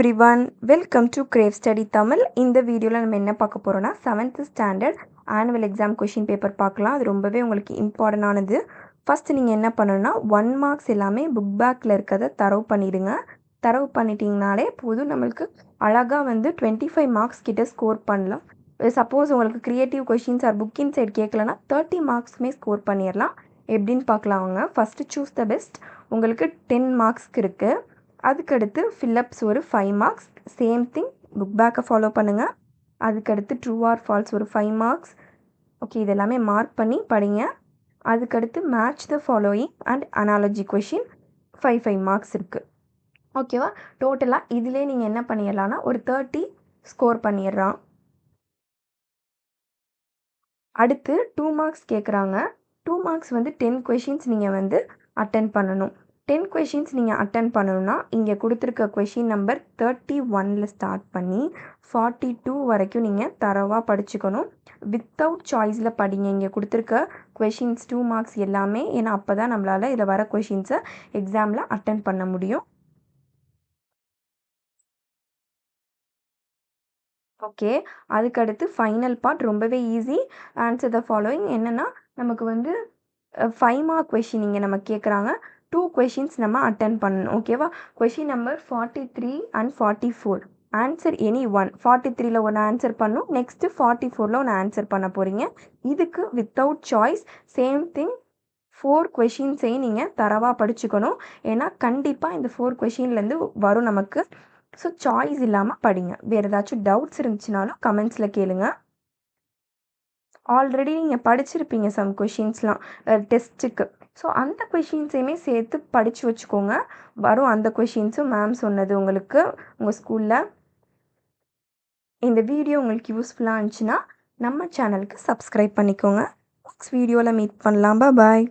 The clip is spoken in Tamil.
Everyone, welcome to Crave Study Tamil. இந்த வீடியோவில் நம்ம என்ன பார்க்க போகிறோம்னா 7th standard annual exam question paper பார்க்கலாம். அது ரொம்பவே உங்களுக்கு இம்பார்ட்டண்டானது. ஃபஸ்ட்டு நீங்கள் என்ன பண்ணணும்னா 1 மார்க்ஸ் எல்லாமே புக் பேக்கில் இருக்கிறத தரவு பண்ணிவிடுங்க. தரவு பண்ணிட்டீங்கனாலே போதும், நம்மளுக்கு அழகாக 25 மார்க்ஸ் கிட்ட ஸ்கோர் பண்ணலாம். சப்போஸ் உங்களுக்கு creative questions R book inside கேட்கலன்னா 30 மார்க்ஸ்மே ஸ்கோர் பண்ணிடலாம். எப்படின்னு பார்க்கலாம் வாங்க. First choose the best. உங்களுக்கு 10 மார்க்ஸ்க்கு இருக்குது. அதுக்கடுத்து ஃபில்லப்ஸ் ஒரு 5 மார்க்ஸ். சேம் திங் புக் பேக்கை ஃபாலோ பண்ணுங்கள். அதுக்கடுத்து ட்ரூ ஆர் ஃபால்ஸ் ஒரு 5 மார்க்ஸ். ஓகே, இதெல்லாமே மார்க் பண்ணி படிங்க. அதுக்கடுத்து match the following and analogy question 5 marks இருக்குது. ஓகேவா? டோட்டலாக இதிலே நீங்கள் என்ன பண்ணிடலான்னா ஒரு 30 ஸ்கோர் பண்ணிடலாம். அடுத்து 2 மார்க்ஸ் கேட்குறாங்க. 2 மார்க்ஸ் 10 கொஷின்ஸ் நீங்கள் அட்டன் பண்ணணும். 10 கொஷின்ஸ் நீங்கள் அட்டன் பண்ணணும்னா இங்கே கொடுத்துருக்க கொஷின் நம்பர் 31 ஸ்டார்ட் பண்ணி 42 வரைக்கும் நீங்கள் தரவாக படிச்சுக்கணும். வித்தவுட் சாய்ஸில் படிங்க. இங்கே கொடுத்துருக்க கொஷின்ஸ் 2 மார்க்ஸ் எல்லாமே, ஏன்னா அப்போ தான் நம்மளால் இதில் வர கொஷின்ஸை எக்ஸாமில் அட்டன் பண்ண முடியும். ஓகே, அதுக்கடுத்து ஃபைனல் பார்ட் ரொம்பவே ஈஸி. Answer the following. என்னென்னா நமக்கு 5 மார்க் கொஷின் இங்கே நம்ம கேட்குறாங்க. 2 கொஷின்ஸ் நம்ம அட்டன் பண்ணணும். ஓகேவா? Question number 43 and 44. Answer any one. 43ல் ஒன்று ஆன்சர் பண்ணும், நெக்ஸ்ட்டு 44ல் ஒன்று ஆன்சர் பண்ண போகிறீங்க. இதுக்கு வித்தவுட் சாய்ஸ். சேம் திங் 4 கொஷின்ஸையும் நீங்கள் தரவாக படிச்சுக்கணும். ஏன்னா கண்டிப்பாக இந்த 4 கொஷின்லேருந்து வரும் நமக்கு. ஸோ சாய்ஸ் இல்லாமல் படிங்க. வேறு ஏதாச்சும் டவுட்ஸ் இருந்துச்சுனாலும் கமெண்ட்ஸில் கேளுங்க. ஆல்ரெடி நீங்கள் படிச்சிருப்பீங்க சம் கொஷின்ஸ்லாம் டெஸ்ட்டுக்கு. ஸோ அந்த கொஷின்ஸையுமே சேர்த்து படித்து வச்சுக்கோங்க. வரும் அந்த கொஷின்ஸும் மேம் சொன்னது உங்களுக்கு உங்கள் ஸ்கூலில். இந்த வீடியோ உங்களுக்கு யூஸ்ஃபுல்லாக இருந்துச்சுன்னா நம்ம சேனலுக்கு சப்ஸ்கிரைப் பண்ணிக்கோங்க. நெக்ஸ்ட் வீடியோவில் மீட் பண்ணலாம். பாய்.